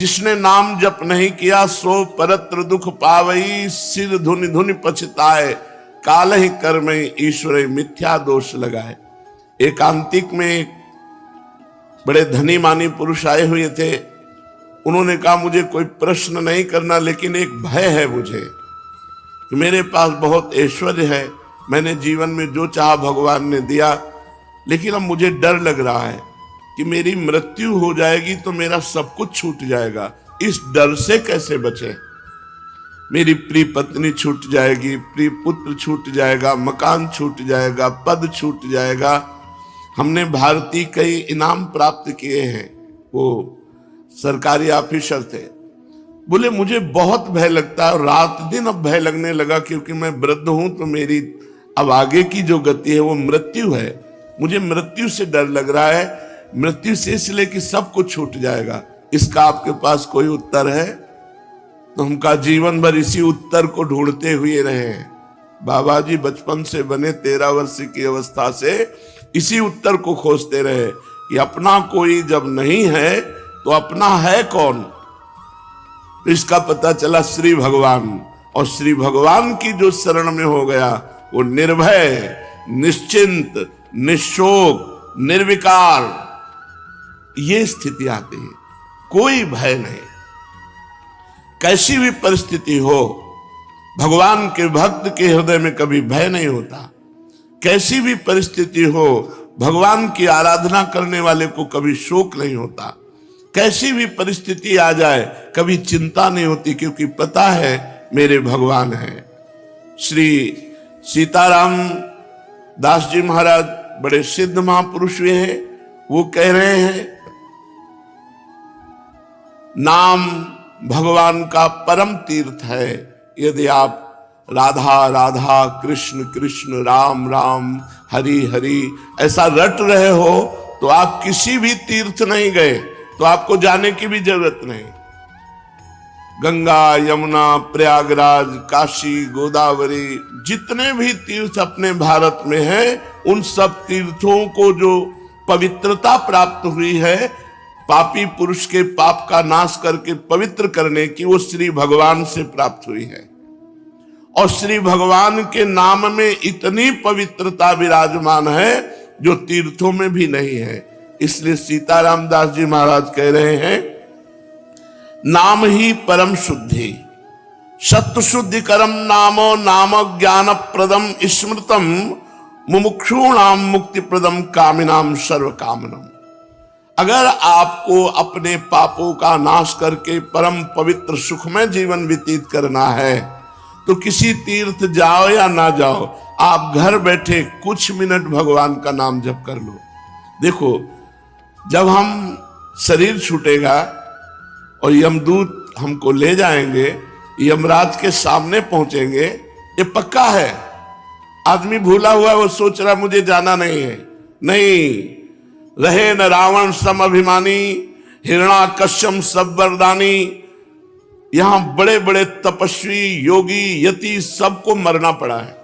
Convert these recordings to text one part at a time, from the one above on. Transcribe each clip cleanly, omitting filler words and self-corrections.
जिसने नाम जप नहीं किया सो परत्र दुख पावई, सिर धुनि धुनि पछताए, काल ही कर्म ईश्वर मिथ्या दोष लगाए। एकांतिक में एक बड़े धनी मानी पुरुष आए हुए थे। उन्होंने कहा मुझे कोई प्रश्न नहीं करना, लेकिन एक भय है मुझे कि मेरे पास बहुत ऐश्वर्य है, मैंने जीवन में जो चाहा भगवान ने दिया, लेकिन अब मुझे डर लग रहा है कि मेरी मृत्यु हो जाएगी तो मेरा सब कुछ छूट जाएगा। इस डर से कैसे बचे? मेरी प्रिय पत्नी छूट जाएगी, प्रिय पुत्र छूट जाएगा, मकान छूट जाएगा, पद छूट जाएगा। हमने भारतीय कई इनाम प्राप्त किए हैं, वो सरकारी ऑफिसर थे। बोले मुझे बहुत भय लगता है, रात दिन अब भय लगने लगा, क्योंकि मैं वृद्ध हूं तो मेरी अब आगे की जो गति है वो मृत्यु है। मुझे मृत्यु से डर लग रहा है, मृत्यु से इसलिए कि सब कुछ छूट जाएगा। इसका आपके पास कोई उत्तर है? तो हम का जीवन भर इसी उत्तर को ढूंढते हुए रहे हैं। बाबा जी बचपन से बने 13 वर्ष की अवस्था से इसी उत्तर को खोजते रहे कि अपना कोई जब नहीं है तो अपना है कौन। तो इसका पता चला श्री भगवान, और श्री भगवान की जो शरण में हो गया वो निर्भय, निश्चिंत, निशोक, निर्विकार, ये स्थिति आती है। कोई भय नहीं, कैसी भी परिस्थिति हो, भगवान के भक्त के हृदय में कभी भय नहीं होता। कैसी भी परिस्थिति हो, भगवान की आराधना करने वाले को कभी शोक नहीं होता। कैसी भी परिस्थिति आ जाए कभी चिंता नहीं होती, क्योंकि पता है मेरे भगवान हैं। श्री सीताराम दास जी महाराज बड़े सिद्ध महापुरुष हुए हैं। वो कह रहे हैं नाम भगवान का परम तीर्थ है। यदि आप राधा राधा, कृष्ण कृष्ण, राम राम, हरि हरि ऐसा रट रहे हो तो आप किसी भी तीर्थ नहीं गए, तो आपको जाने की भी जरूरत नहीं। गंगा, यमुना, प्रयागराज, काशी, गोदावरी, जितने भी तीर्थ अपने भारत में हैं, उन सब तीर्थों को जो पवित्रता प्राप्त हुई है, पापी पुरुष के पाप का नाश करके पवित्र करने की, वो श्री भगवान से प्राप्त हुई है। और श्री भगवान के नाम में इतनी पवित्रता विराजमान है जो तीर्थों में भी नहीं है। इसलिए सीताराम दास जी महाराज कह रहे हैं नाम ही परम शुद्धि, सत्व शुद्धि करम नामो, नाम ज्ञान प्रदम स्मृतम, मुमुक्षूणाम मुक्ति प्रदम, कामिनाम सर्व कामनम। अगर आपको अपने पापों का नाश करके परम पवित्र सुखमय जीवन व्यतीत करना है तो किसी तीर्थ जाओ या ना जाओ, आप घर बैठे कुछ मिनट भगवान का नाम जप कर लो। देखो, जब हम शरीर छूटेगा और यमदूत हमको ले जाएंगे, यमराज के सामने पहुंचेंगे, ये पक्का है। आदमी भूला हुआ वो सोच रहा मुझे जाना नहीं है। नहीं, रहे न रावण सम अभिमानी, हिरणाकश्यप सब वरदानी। यहां बड़े बड़े तपस्वी, योगी, यति सबको मरना पड़ा है,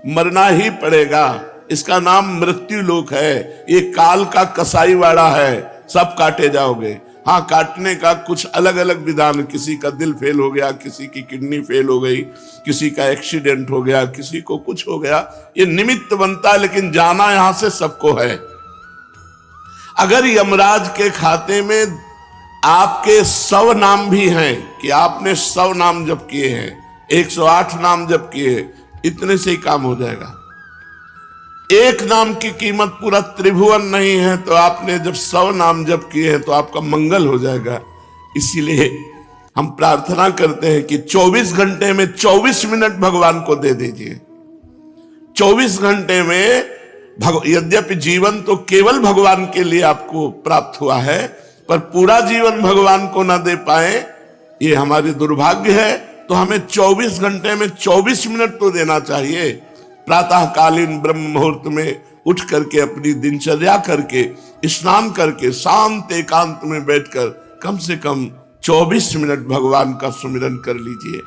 मरना ही पड़ेगा। इसका नाम मृत्यु लोक है। ये काल का कसाईवाड़ा है, सब काटे जाओगे। हाँ, काटने का कुछ अलग अलग विधान, किसी का दिल फेल हो गया, किसी की किडनी फेल हो गई, किसी का एक्सीडेंट हो गया, किसी को कुछ हो गया, ये निमित्त बनता है, लेकिन जाना यहां से सबको है। अगर यमराज के खाते में आपके 100 नाम भी हैं कि आपने 100 नाम जप किए हैं, 108 नाम जप किए, इतने से ही काम हो जाएगा। एक नाम की कीमत पूरा त्रिभुवन नहीं है, तो आपने जब 100 नाम जप किए हैं तो आपका मंगल हो जाएगा। इसीलिए हम प्रार्थना करते हैं कि 24 घंटे में 24 मिनट भगवान को दे दीजिए। 24 घंटे में यद्यपि जीवन तो केवल भगवान के लिए आपको प्राप्त हुआ है, पर पूरा जीवन भगवान को ना दे पाए, ये हमारी दुर्भाग्य है। तो हमें 24 घंटे में 24 मिनट तो देना चाहिए। प्रातःकालीन ब्रह्म मुहूर्त में उठ करके, अपनी दिनचर्या करके, स्नान करके, शांत एकांत में बैठकर कम से कम 24 मिनट भगवान का सुमिरन कर लीजिए।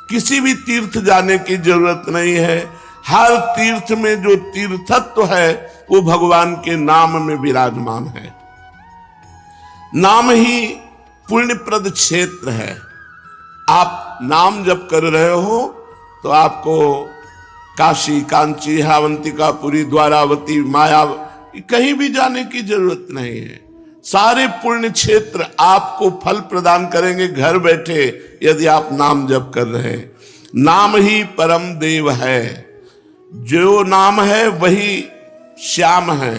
किसी भी तीर्थ जाने की जरूरत नहीं है। हर तीर्थ में जो तीर्थत्व है वो भगवान के नाम में विराजमान है। नाम ही पुण्यप्रद क्षेत्र है। आप नाम जप कर रहे हो तो आपको काशी, कांची, अवंतिका, पुरी, द्वारावती, माया कहीं भी जाने की जरूरत नहीं है। सारे पुण्य क्षेत्र आपको फल प्रदान करेंगे घर बैठे, यदि आप नाम जप कर रहे हैं। नाम ही परम देव है। जो नाम है वही श्याम है,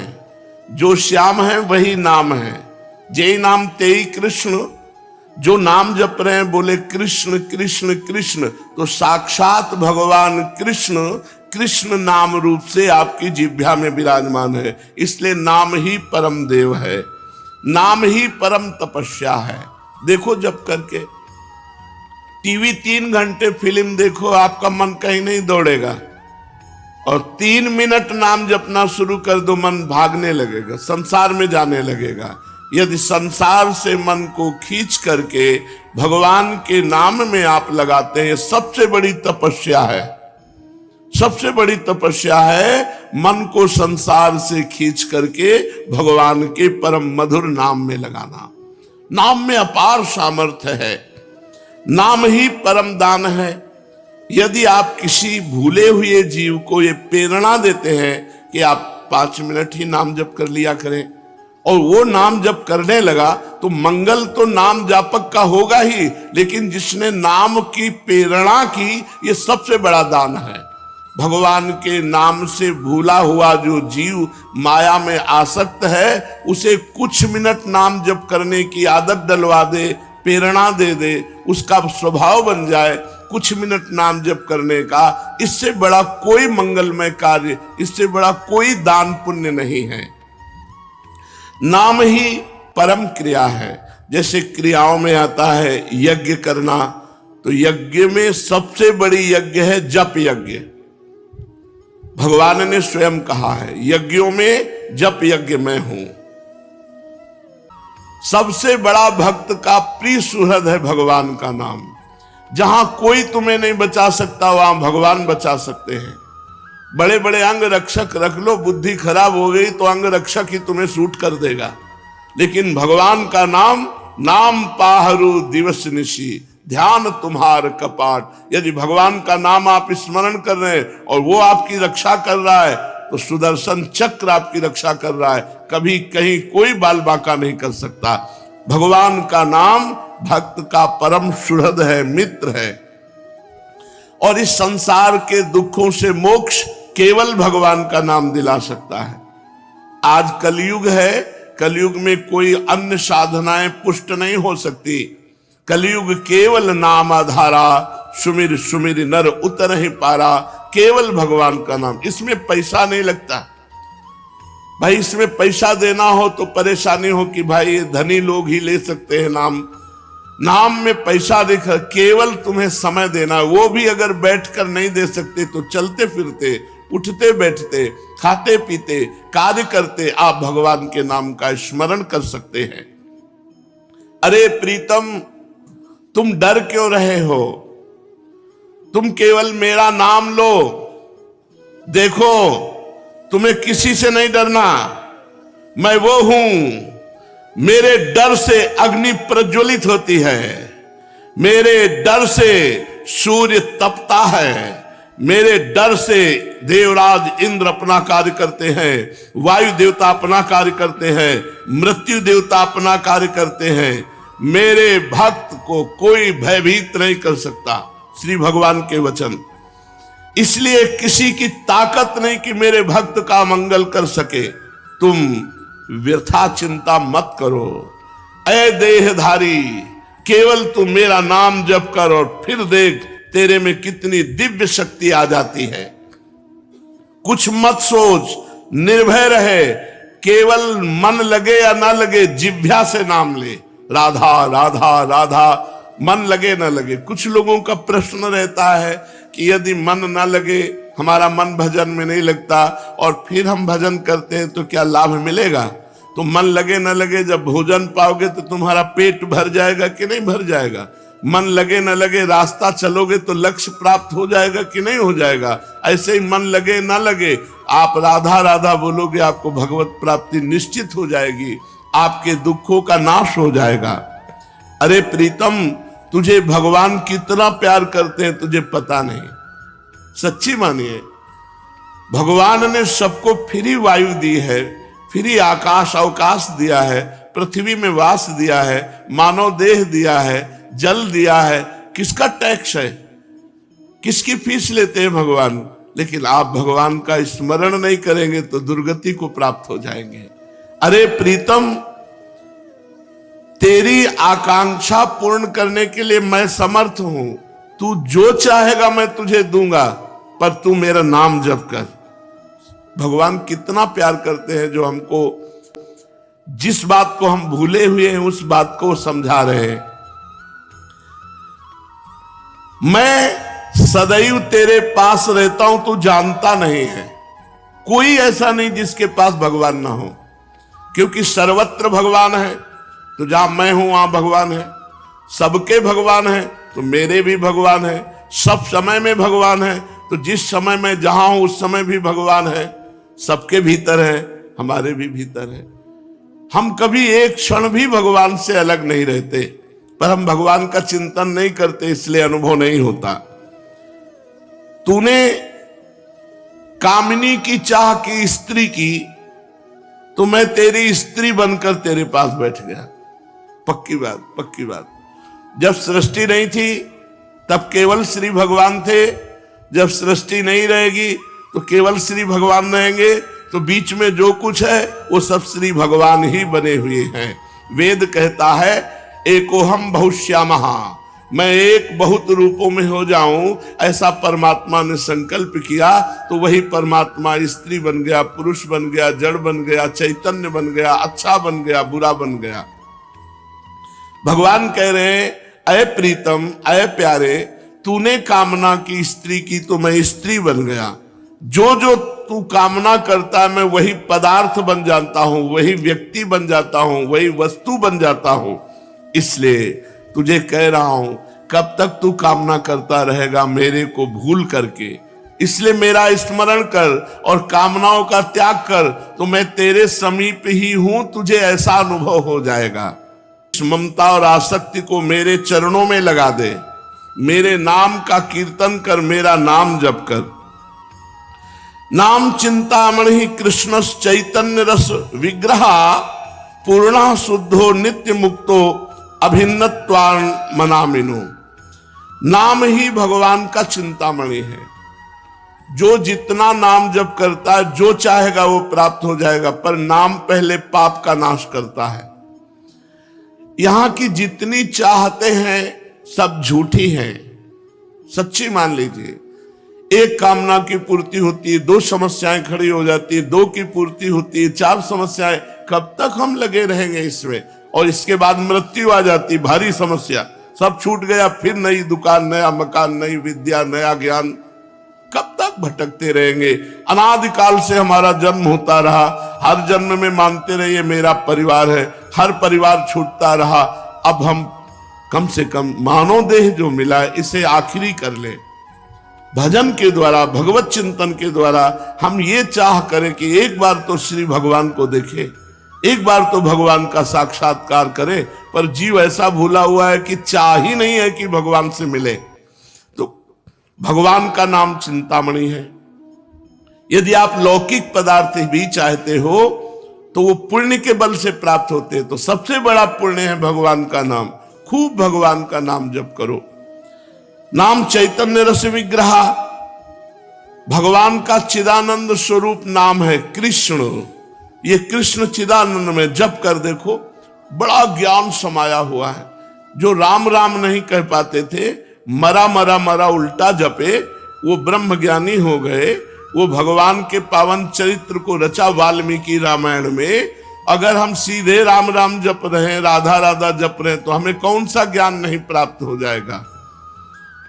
जो श्याम है वही नाम है। जय नाम तेई कृष्ण। जो नाम जप रहे हैं बोले कृष्ण कृष्ण कृष्ण, तो साक्षात भगवान कृष्ण कृष्ण नाम रूप से आपकी जिह्वा में विराजमान है। इसलिए नाम ही परम देव है, नाम ही परम तपस्या है। देखो जप करके टीवी 3 घंटे फिल्म देखो, आपका मन कहीं नहीं दौड़ेगा, और 3 मिनट नाम जपना शुरू कर दो, मन भागने लगेगा, संसार में जाने लगेगा। यदि संसार से मन को खींच करके भगवान के नाम में आप लगाते हैं, सबसे बड़ी तपस्या है। सबसे बड़ी तपस्या है मन को संसार से खींच करके भगवान के परम मधुर नाम में लगाना। नाम में अपार सामर्थ्य है। नाम ही परम दान है। यदि आप किसी भूले हुए जीव को ये प्रेरणा देते हैं कि आप 5 मिनट ही नाम जप कर लिया करें, और वो नाम जप करने लगा, तो मंगल तो नाम जापक का होगा ही, लेकिन जिसने नाम की प्रेरणा की, ये सबसे बड़ा दान है। भगवान के नाम से भूला हुआ जो जीव माया में आसक्त है, उसे कुछ मिनट नाम जप करने की आदत डलवा दे, प्रेरणा दे दे, उसका स्वभाव बन जाए कुछ मिनट नाम जप करने का। इससे बड़ा कोई मंगलमय कार्य, इससे बड़ा कोई दान पुण्य नहीं है। नाम ही परम क्रिया है। जैसे क्रियाओं में आता है यज्ञ करना, तो यज्ञ में सबसे बड़ी यज्ञ है जप यज्ञ। भगवान ने स्वयं कहा है, यज्ञों में जप यज्ञ मैं हूं। सबसे बड़ा भक्त का प्रिय सुहृद है भगवान का नाम। जहां कोई तुम्हें नहीं बचा सकता, वहां भगवान बचा सकते हैं। बड़े बड़े अंग रक्षक रख लो, बुद्धि खराब हो गई तो अंग रक्षक ही तुम्हें सूट कर देगा, लेकिन भगवान का नाम, नाम पाहरू दिवस निशी, ध्यान तुम्हार कपाट। यदि भगवान का नाम आप स्मरण कर रहे हैं और वो आपकी रक्षा कर रहा है, तो सुदर्शन चक्र आपकी रक्षा कर रहा है। कभी कहीं कोई बाल बांका नहीं कर सकता। भगवान का नाम भक्त का परम सुहृद है, मित्र है, और इस संसार के दुखों से मोक्ष केवल भगवान का नाम दिला सकता है। आज कलयुग है, कलयुग में कोई अन्य साधनाएं पुष्ट नहीं हो सकती। कलयुग केवल नाम आधारा, सुमिर सुमिर नर उतर ही पारा। केवल भगवान का नाम, इसमें पैसा नहीं लगता। भाई इसमें पैसा देना हो तो परेशानी हो कि भाई ये धनी लोग ही ले सकते हैं नाम। नाम में पैसा देखा, केवल तुम्हें समय देना, वो भी अगर बैठकर नहीं दे सकते तो चलते फिरते, उठते बैठते, खाते पीते, कार्य करते आप भगवान के नाम का स्मरण कर सकते हैं। अरे प्रीतम, तुम डर क्यों रहे हो? तुम केवल मेरा नाम लो। देखो, तुम्हें किसी से नहीं डरना। मैं वो हूं, मेरे डर से अग्नि प्रज्वलित होती है, मेरे डर से सूर्य तपता है, मेरे डर से देवराज इंद्र अपना कार्य करते हैं, वायु देवता अपना कार्य करते हैं, मृत्यु देवता अपना कार्य करते हैं। मेरे भक्त को कोई भयभीत नहीं कर सकता, श्री भगवान के वचन। इसलिए किसी की ताकत नहीं कि मेरे भक्त का मंगल कर सके। तुम व्यर्था चिंता मत करो। ऐ देहधारी, केवल तू मेरा नाम जप कर और फिर देख तेरे में कितनी दिव्य शक्ति आ जाती है। कुछ मत सोच, निर्भय रहे। केवल मन लगे या ना लगे, जिह्वा से नाम ले, राधा राधा राधा, मन लगे ना लगे। कुछ लोगों का प्रश्न रहता है कि यदि मन ना लगे, हमारा मन भजन में नहीं लगता और फिर हम भजन करते हैं तो क्या लाभ मिलेगा? तो मन लगे ना लगे, जब भोजन पाओगे तो तुम्हारा पेट भर जाएगा कि नहीं भर जाएगा? मन लगे ना लगे, रास्ता चलोगे तो लक्ष्य प्राप्त हो जाएगा कि नहीं हो जाएगा? ऐसे ही मन लगे ना लगे, आप राधा राधा बोलोगे, आपको भगवत प्राप्ति निश्चित हो जाएगी, आपके दुखों का नाश हो जाएगा। अरे प्रीतम, तुझे भगवान कितना प्यार करते हैं तुझे पता नहीं। सच्ची मानिए, भगवान ने सबको फ्री वायु दी है, फ्री आकाश अवकाश दिया है, पृथ्वी में वास दिया है, मानव देह दिया है, जल दिया है। किसका टैक्स है? किसकी फीस लेते हैं भगवान? लेकिन आप भगवान का स्मरण नहीं करेंगे तो दुर्गति को प्राप्त हो जाएंगे। अरे प्रीतम, तेरी आकांक्षा पूर्ण करने के लिए मैं समर्थ हूं। तू जो चाहेगा मैं तुझे दूंगा, पर तू मेरा नाम जप कर। भगवान कितना प्यार करते हैं, जो हमको जिस बात को हम भूले हुए हैं उस बात को समझा रहे हैं। मैं सदैव तेरे पास रहता हूं, तू जानता नहीं है। कोई ऐसा नहीं जिसके पास भगवान ना हो, क्योंकि सर्वत्र भगवान है। तो जहां मैं हूं वहां भगवान है, सबके भगवान है तो मेरे भी भगवान है, सब समय में भगवान है। तो जिस समय में जहां हूं उस समय भी भगवान है, सबके भीतर है, हमारे भी भीतर है। हम कभी एक क्षण भी भगवान से अलग नहीं रहते, पर हम भगवान का चिंतन नहीं करते, इसलिए अनुभव नहीं होता। तूने कामिनी की चाह की स्त्री की, तो मैं तेरी स्त्री बनकर तेरे पास बैठ गया। पक्की बात, पक्की बात। जब सृष्टि नहीं थी तब केवल श्री भगवान थे, जब सृष्टि नहीं रहेगी तो केवल श्री भगवान रहेंगे। तो बीच में जो कुछ है वो सब श्री भगवान ही बने हुए हैं। वेद कहता है एकोहम बहुश्यामः, मैं एक बहुत रूपों में हो जाऊं, ऐसा परमात्मा ने संकल्प किया। तो वही परमात्मा स्त्री बन गया, पुरुष बन गया, जड़ बन गया, चैतन्य बन गया, अच्छा बन गया, बुरा बन गया। भगवान कह रहे हैं अय प्रीतम, अय प्यारे, तूने कामना की स्त्री की तो मैं स्त्री बन गया। जो जो तू कामना करता है मैं वही पदार्थ बन जाता हूं, वही व्यक्ति बन जाता हूं, वही वस्तु बन जाता हूं। इसलिए तुझे कह रहा हूं, कब तक तू कामना करता रहेगा मेरे को भूल करके? इसलिए मेरा स्मरण कर और कामनाओं का त्याग कर, तो मैं तेरे समीप ही हूं, तुझे ऐसा अनुभव हो जाएगा। इस ममता और आसक्ति को मेरे चरणों में लगा दे, मेरे नाम का कीर्तन कर, मेरा नाम जप कर। नाम चिंतामणि कृष्ण चैतन्य रस विग्रह, पूर्णा शुद्धो नित्य मुक्तो अभिन्नत्वान् मनामिनो। नाम ही भगवान का चिंतामणि है। जो जितना नाम जप करता है, जो चाहेगा वो प्राप्त हो जाएगा, पर नाम पहले पाप का नाश करता है। यहां की जितनी चाहते हैं सब झूठी हैं, सच्ची मान लीजिए। एक कामना की पूर्ति होती है, दो समस्याएं खड़ी हो जाती है, दो की पूर्ति होती है, चार समस्याएं। कब तक हम लगे रहेंगे इसमें? और इसके बाद मृत्यु आ जाती, भारी समस्या, सब छूट गया, फिर नई दुकान, नया मकान, नई विद्या, नया ज्ञान। कब तक भटकते रहेंगे? अनादिकाल से हमारा जन्म होता रहा, हर जन्म में मानते रहिए मेरा परिवार है, हर परिवार छूटता रहा। अब हम कम से कम मानव देह जो मिला है इसे आखिरी कर ले। भजन के द्वारा, भगवत चिंतन के द्वारा हम ये चाह करें कि एक बार तो श्री भगवान को देखें, एक बार तो भगवान का साक्षात्कार करें। पर जीव ऐसा भूला हुआ है कि चाह ही नहीं है कि भगवान से मिले। तो भगवान का नाम चिंतामणि है। यदि आप लौकिक पदार्थ भी चाहते हो तो वो पुण्य के बल से प्राप्त होते हैं। तो सबसे बड़ा पुण्य है भगवान का नाम। खूब भगवान का नाम जप करो। नाम चैतन्य रस विग्रह, भगवान का चिदानंद स्वरूप नाम है कृष्ण। ये कृष्ण चिदानंद में जप कर देखो, बड़ा ज्ञान समाया हुआ है। जो राम राम नहीं कह पाते थे, मरा मरा मरा उल्टा जपे, वो ब्रह्म ज्ञानी हो गए। वो भगवान के पावन चरित्र को रचा वाल्मीकि रामायण में। अगर हम सीधे राम राम जप रहे हैं, राधा राधा जप रहे हैं, तो हमें कौन सा ज्ञान नहीं प्राप्त हो जाएगा?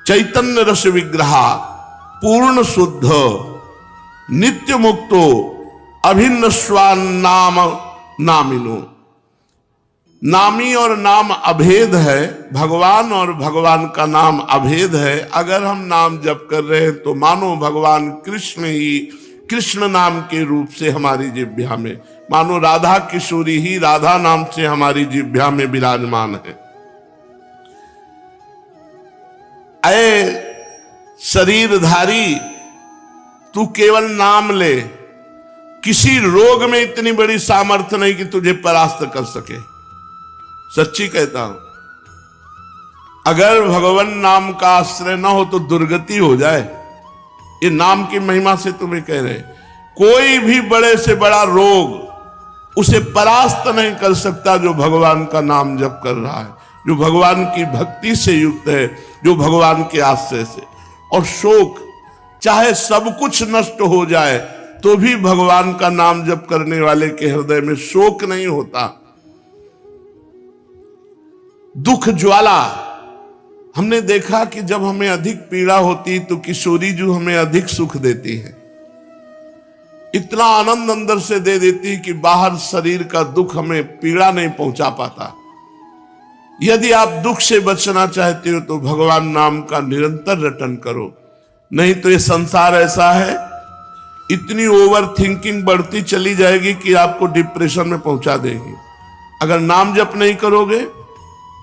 चैतन्य रस विग्रह, पूर्ण शुद्ध, नित्य मुक्तो अभिन्न स्वान नाम नामिनो। नामी और नाम अभेद है, भगवान और भगवान का नाम अभेद है। अगर हम नाम जप कर रहे हैं तो मानो भगवान कृष्ण ही कृष्ण नाम के रूप से हमारी जिह्वा में, मानो राधा किशोरी ही राधा नाम से हमारी जिह्वा में विराजमान है। अये शरीरधारी, तू केवल नाम ले, किसी रोग में इतनी बड़ी सामर्थ्य नहीं कि तुझे परास्त कर सके। सच्ची कहता हूं, अगर भगवान नाम का आश्रय ना हो तो दुर्गति हो जाए। ये नाम की महिमा से तुम्हें कह रहे, कोई भी बड़े से बड़ा रोग उसे परास्त नहीं कर सकता जो भगवान का नाम जप कर रहा है, जो भगवान की भक्ति से युक्त है, जो भगवान के आश्रय से। और शोक, चाहे सब कुछ नष्ट हो जाए तो भी भगवान का नाम जप करने वाले के हृदय में शोक नहीं होता। दुख ज्वाला, हमने देखा कि जब हमें अधिक पीड़ा होती तो किशोरी जो हमें अधिक सुख देती है, इतना आनंद अंदर से दे देती कि बाहर शरीर का दुख हमें पीड़ा नहीं पहुंचा पाता। यदि आप दुख से बचना चाहते हो तो भगवान नाम का निरंतर रटन करो, नहीं तो ये संसार ऐसा है, इतनी ओवर थिंकिंग बढ़ती चली जाएगी कि आपको डिप्रेशन में पहुंचा देगी। अगर नाम जप नहीं करोगे,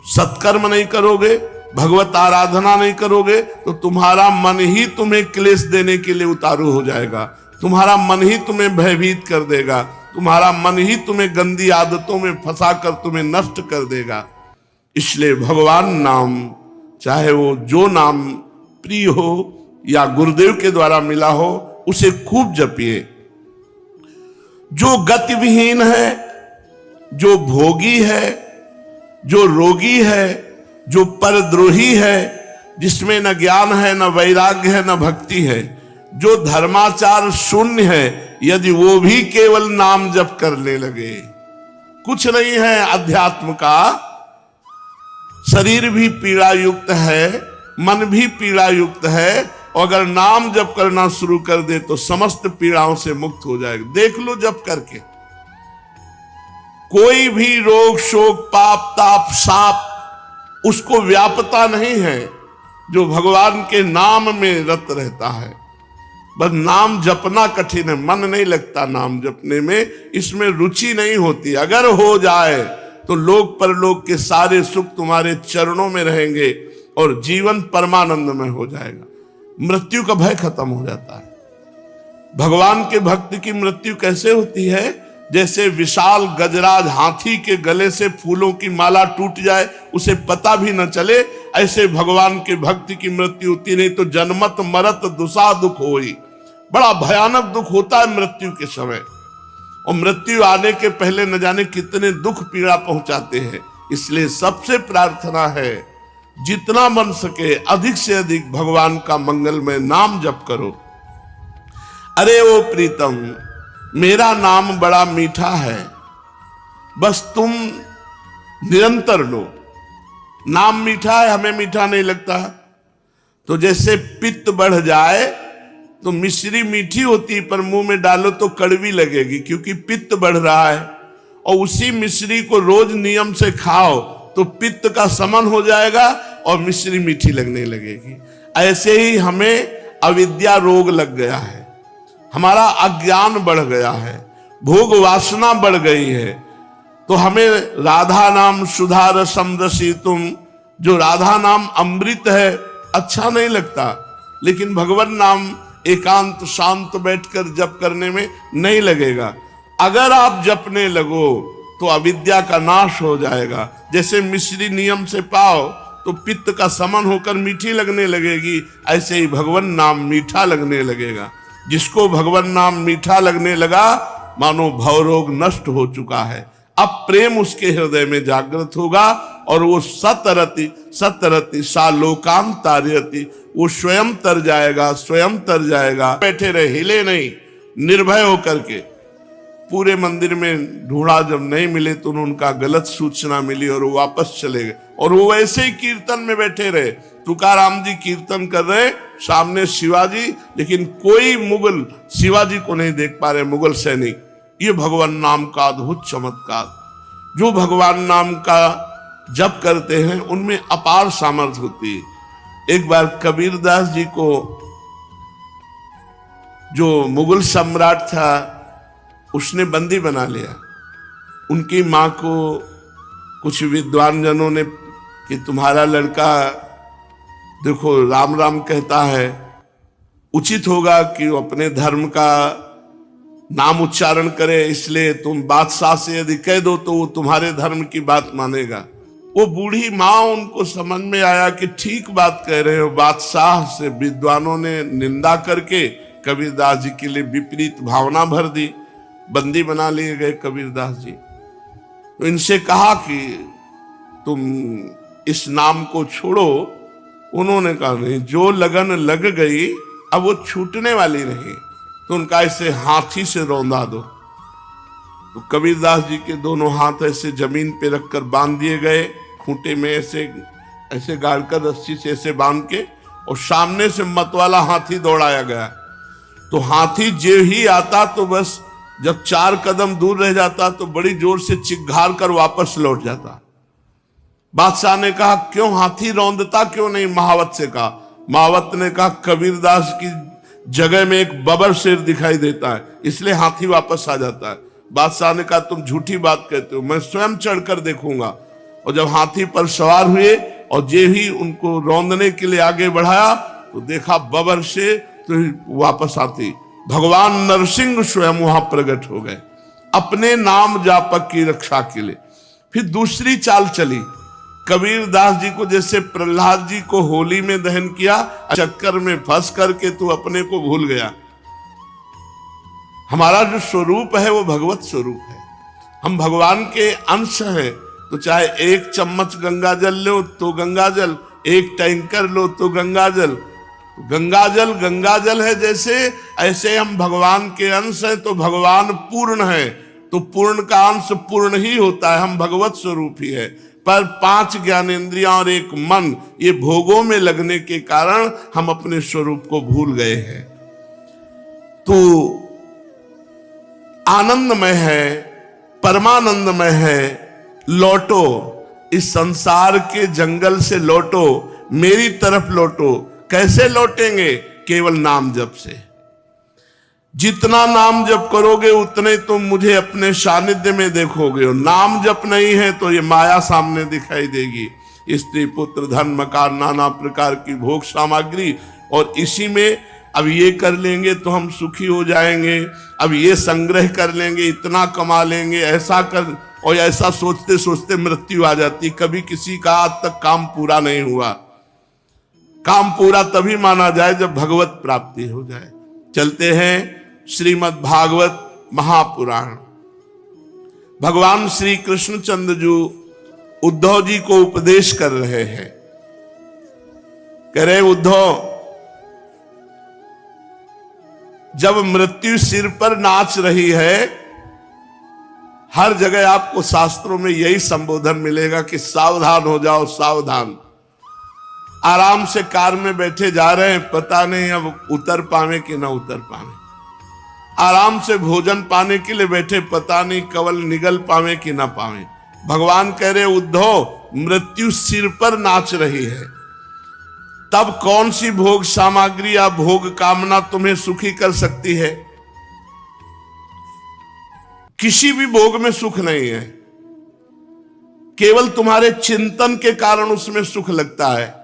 सत्कर्म नहीं करोगे, भगवत आराधना नहीं करोगे तो तुम्हारा मन ही तुम्हें क्लेश देने के लिए उतारू हो जाएगा, तुम्हारा मन ही तुम्हें भयभीत कर देगा, तुम्हारा मन ही तुम्हें गंदी आदतों में फंसाकर तुम्हें नष्ट कर देगा। इसलिए भगवान नाम, चाहे वो जो नाम प्रिय हो या गुरुदेव के द्वारा मिला हो, उसे खूब जपिए। जो गतिविहीन है, जो भोगी है, जो रोगी है, जो परद्रोही है, जिसमें न ज्ञान है, न वैराग्य है, न भक्ति है, जो धर्माचार शून्य है, यदि वो भी केवल नाम जप करने लगे, कुछ नहीं है अध्यात्म का, शरीर भी पीड़ा युक्त है, मन भी पीड़ा युक्त है, और अगर नाम जप करना शुरू कर दे तो समस्त पीड़ाओं से मुक्त हो जाएगा। देख लो जप करके, कोई भी रोग शोक पाप ताप साप उसको व्यापता नहीं है जो भगवान के नाम में रत रहता है। बस नाम जपना कठिन है, मन नहीं लगता नाम जपने में, इसमें रुचि नहीं होती। अगर हो जाए तो लोक परलोक के सारे सुख तुम्हारे चरणों में रहेंगे और जीवन परमानंद में हो जाएगा। मृत्यु का भय खत्म हो जाता है। भगवान के भक्त की मृत्यु कैसे होती है? जैसे विशाल गजराज हाथी के गले से फूलों की माला टूट जाए, उसे पता भी न चले, ऐसे भगवान के भक्त की मृत्यु होती। नहीं तो जन्मत मरत दुसा दुख होई, बड़ा भयानक दुख होता है मृत्यु के समय। और मृत्यु आने के पहले न जाने कितने दुख पीड़ा पहुंचाते हैं। इसलिए सबसे प्रार्थना है, जितना बन सके अधिक से अधिक भगवान का मंगलमय नाम जप करो। अरे ओ प्रीतम, मेरा नाम बड़ा मीठा है, बस तुम निरंतर लो। नाम मीठा है, हमें मीठा नहीं लगता। तो जैसे पित्त बढ़ जाए तो मिश्री मीठी होती पर मुंह में डालो तो कड़वी लगेगी, क्योंकि पित्त बढ़ रहा है। और उसी मिश्री को रोज नियम से खाओ तो पित्त का समन हो जाएगा और मिश्री मीठी लगने लगेगी। ऐसे ही हमें अविद्या रोग लग गया है, हमारा अज्ञान बढ़ गया है, भोग वासना बढ़ गई है। तो हमें राधा नाम सुधा रसम रसितुम, जो राधा नाम अमृत है, अच्छा नहीं लगता। लेकिन भगवान नाम एकांत शांत बैठकर जप करने में नहीं लगेगा। अगर आप जपने लगो तो अविद्या का नाश हो जाएगा। जैसे मिश्री नियम से पाओ तो पित्त का समन होकर मीठी लगने लगेगी, ऐसे ही भगवान नाम मीठा लगने लगेगा। जिसको भगवान नाम मीठा लगने लगा, मानो भवरोग नष्ट हो चुका है। अब प्रेम उसके हृदय में जागृत होगा और वो सतरति सतरति सा लोकांत तारयति, वो स्वयं तर जाएगा, स्वयं तर जाएगा। बैठे रहे, हिले नहीं, निर्भय होकर के। पूरे मंदिर में ढूंढा, जब नहीं मिले तो उनका गलत सूचना मिली और वो वापस चले गए। और वो वैसे ही कीर्तन में बैठे रहे। तुकाराम जी कीर्तन कर रहे, सामने शिवाजी, लेकिन कोई मुगल शिवाजी को नहीं देख पा रहे, मुगल सैनिक। ये भगवान नाम का अद्भुत चमत्कार। जो भगवान नाम का जप करते हैं उनमें अपार सामर्थ्य होती है। एक बार कबीरदास जी को जो मुगल सम्राट था उसने बंदी बना लिया। उनकी मां को कुछ विद्वान जनों ने कि तुम्हारा लड़का देखो राम राम कहता है, उचित होगा कि वो अपने धर्म का नाम उच्चारण करे, इसलिए तुम बादशाह से यदि कह दो तो वो तुम्हारे धर्म की बात मानेगा। वो बूढ़ी माँ, उनको समझ में आया कि ठीक बात कह रहे हो। बादशाह से विद्वानों ने निंदा करके कबीरदास जी के लिए विपरीत भावना भर दी, बंदी बना लिए गए कबीरदास जी। तो इनसे कहा कि तुम इस नाम को छोड़ो। उन्होंने कहा नहीं, जो लगन लग गई अब वो छूटने वाली नहीं, तो उनका ऐसे हाथी से रौंदा दो। तो कबीरदास जी के दोनों हाथ ऐसे जमीन पे रखकर बांध दिए गए, खूंटे में ऐसे ऐसे गाड़कर रस्सी से ऐसे बांध के, और सामने से मतवाला हाथी दौड़ाया गया। तो हाथी जो ही आता तो बस जब 4 कदम दूर रह जाता तो बड़ी जोर से चिघार कर वापस लौट जाता। बादशाह ने कहा क्यों हाथी रौंदता क्यों नहीं? महावत से कहा। महावत ने कहा कबीरदास की जगह में एक बबर शेर दिखाई देता है, इसलिए हाथी वापस आ जाता है। बादशाह ने कहा तुम झूठी बात कहते हो, मैं स्वयं चढ़कर देखूंगा। और जब हाथी पर सवार हुए और जे ही उनको रौंदने के लिए आगे बढ़ाया तो देखा बबर शेर, तो वापस आती भगवान नरसिंह स्वयं वहां प्रकट हो गए अपने नाम जापक की रक्षा के लिए। फिर दूसरी चाल चली, कबीरदास जी को जैसे प्रहलाद जी को होली में दहन किया, चक्कर में फंस करके तू अपने को भूल गया। हमारा जो स्वरूप है वो भगवत स्वरूप है, हम भगवान के अंश हैं। तो चाहे 1 चम्मच गंगा जल लो तो गंगा जल, 1 टैंकर लो तो गंगा जल। गंगा जल है जैसे, ऐसे हम भगवान के अंश हैं। तो भगवान पूर्ण है, तो पूर्ण का अंश पूर्ण ही होता है, हम भगवत स्वरूप ही है। पर 5 ज्ञानेंद्रियां और 1 मन, ये भोगों में लगने के कारण हम अपने स्वरूप को भूल गए हैं। तो आनंदमय है, परमानंदमय है, लौटो इस संसार के जंगल से, लौटो मेरी तरफ लौटो। कैसे लौटेंगे? केवल नाम जप से। जितना नाम जप करोगे उतने तुम मुझे अपने सानिध्य में देखोगे। और नाम जप नहीं है तो ये माया सामने दिखाई देगी, स्त्री पुत्र धन मकान नाना प्रकार की भोग सामग्री। और इसी में अब ये कर लेंगे तो हम सुखी हो जाएंगे, अब ये संग्रह कर लेंगे, इतना कमा लेंगे, ऐसा कर, और ऐसा सोचते सोचते मृत्यु आ जाती। कभी किसी का आज तक काम पूरा नहीं हुआ। काम पूरा तभी माना जाए जब भगवत प्राप्ति हो जाए। चलते हैं श्रीमद् भागवत महापुराण। भगवान श्री कृष्णचंद्र जी उद्धव जी को उपदेश कर रहे हैं। कह रहे उद्धव, जब मृत्यु सिर पर नाच रही है, हर जगह आपको शास्त्रों में यही संबोधन मिलेगा कि सावधान हो जाओ, सावधान। आराम से कार में बैठे जा रहे हैं, पता नहीं अब उतर पावे कि ना उतर पावे। आराम से भोजन पाने के लिए बैठे, पता नहीं कवल निगल पावे कि ना पावे। भगवान कह रहे उद्धव, मृत्यु सिर पर नाच रही है, तब कौन सी भोग सामग्री या भोग कामना तुम्हें सुखी कर सकती है? किसी भी भोग में सुख नहीं है, केवल तुम्हारे चिंतन के कारण उसमें सुख लगता है।